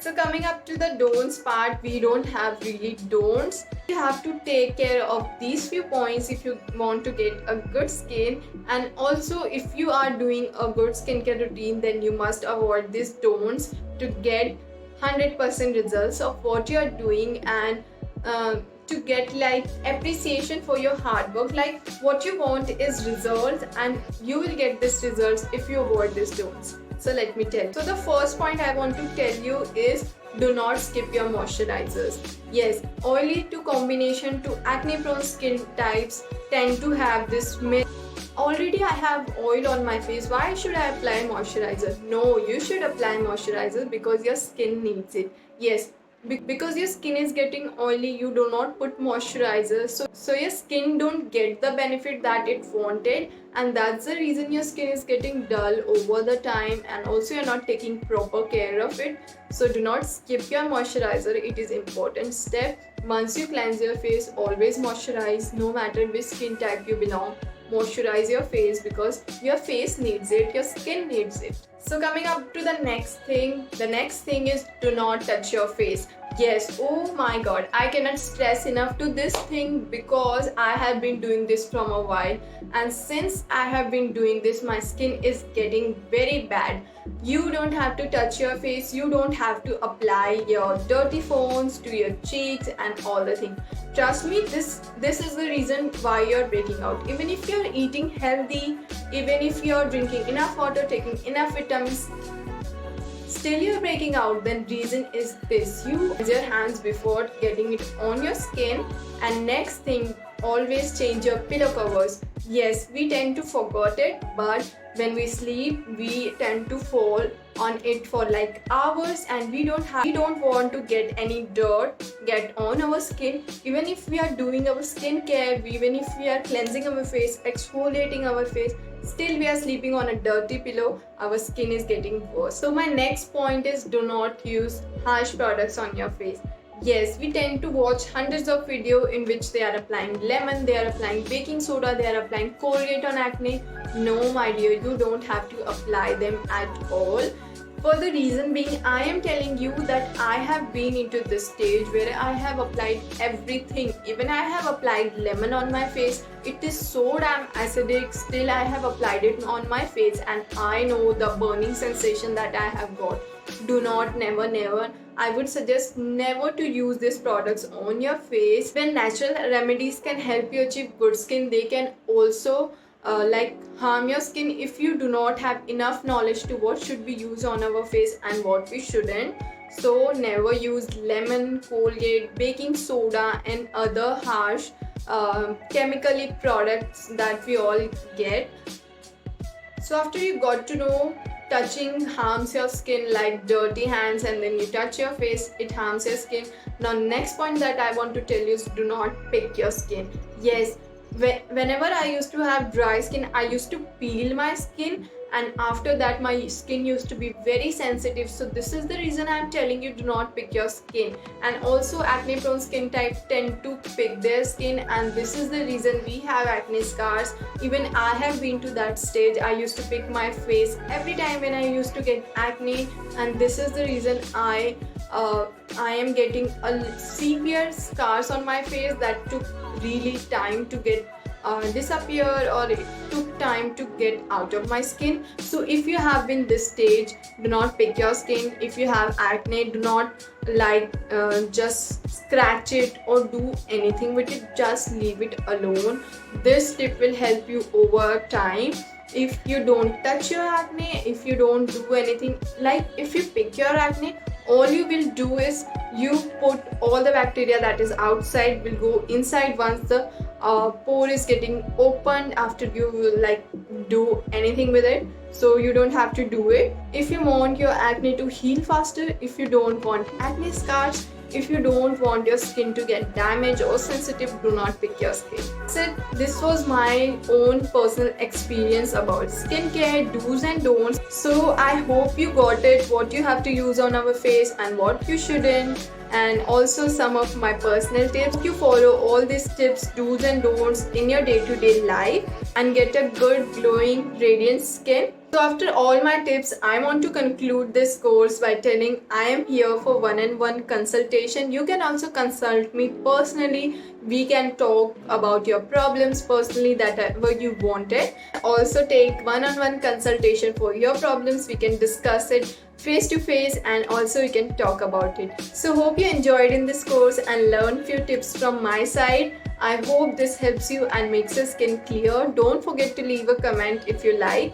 So coming up to the don'ts part, we don't have really don'ts. You have to take care of these few points if you want to get a good skin, and also if you are doing a good skincare routine, then you must avoid these don'ts to get 100% results of what you are doing, and to get like appreciation for your hard work. Like what you want is results, and you will get these results if you avoid these don'ts. So let me tell you. So the first point I want to tell you is do not skip your moisturizers. Yes, oily to combination to acne prone skin types tend to have this myth. Already I have oil on my face, why should I apply moisturizer? No, you should apply moisturizer because your skin needs it. Yes, because your skin is getting oily, you do not put moisturizer, so your skin don't get the benefit that it wanted, and that's the reason your skin is getting dull over the time, and also you're not taking proper care of it. So do not skip your moisturizer, it is important step. Once you cleanse your face, always moisturize, no matter which skin type you belong. Moisturize your face because your face needs it, your skin needs it. So coming up to the next thing is do not touch your face. Yes, oh my god, I cannot stress enough to this thing because I have been doing this from a while, and since I have been doing this, my skin is getting very bad. You don't have to touch your face, you don't have to apply your dirty phones to your cheeks and all the things. Trust me, this is the reason why you're breaking out. Even if you're eating healthy, even if you're drinking enough water, taking enough vitamins, still you're breaking out, then reason is this: you use your hands before getting it on your skin. And next thing, always change your pillow covers. Yes, we tend to forget it, but when we sleep, we tend to fall on it for like hours, and we don't want to get any dirt get on our skin. Even if we are doing our skincare, even if we are cleansing our face, exfoliating our face, still we are sleeping on a dirty pillow, our skin is getting worse. So my next point is do not use harsh products on your face. Yes, we tend to watch hundreds of videos in which they are applying lemon, they are applying baking soda, they are applying Colgate on acne. No, my dear, you don't have to apply them at all. For the reason being, I am telling you that I have been into this stage where I have applied everything. Even I have applied lemon on my face. It is so damn acidic. Still, I have applied it on my face, and I know the burning sensation that I have got. Do not, never. I would suggest never to use these products on your face. When natural remedies can help you achieve good skin, they can also harm your skin if you do not have enough knowledge to what should be used on our face and what we shouldn't. So never use lemon, Colgate, baking soda and other harsh chemically products that we all get. So after you got to know touching harms your skin, like dirty hands, and then you touch your face, it harms your skin. Now next point that I want to tell you is do not pick your skin. Yes, whenever I used to have dry skin, I used to peel my skin, and after that my skin used to be very sensitive. So this is the reason I am telling you do not pick your skin. And also acne prone skin type tend to pick their skin, and this is the reason we have acne scars. Even I have been to that stage. I used to pick my face every time when I used to get acne, and this is the reason I am getting a severe scars on my face that took really time to get disappear, or it took time to get out of my skin. So if you have been this stage, do not pick your skin. If you have acne, do not just scratch it or do anything with it, just leave it alone. This tip will help you over time. If you don't touch your acne, if you don't do anything, like if you pick your acne, all you will do is you put all the bacteria that is outside will go inside once the pore is getting opened after you do anything with it. So you don't have to do it. If you want your acne to heal faster, if you don't want acne scars, if you don't want your skin to get damaged or sensitive, do not pick your skin. So this was my own personal experience about skincare do's and don'ts. So I hope you got it, what you have to use on our face and what you shouldn't, and also some of my personal tips. You follow all these tips, do's and don'ts in your day-to-day life and get a good glowing radiant skin. So after all my tips, I want to conclude this course by telling I am here for one-on-one consultation. You can also consult me personally. We can talk about your problems personally, that what you wanted. Also take one-on-one consultation for your problems. We can discuss it face to face, and also you can talk about it. So hope you enjoyed in this course and learned few tips from my side. I hope this helps you and makes your skin clear. Don't forget to leave a comment if you like.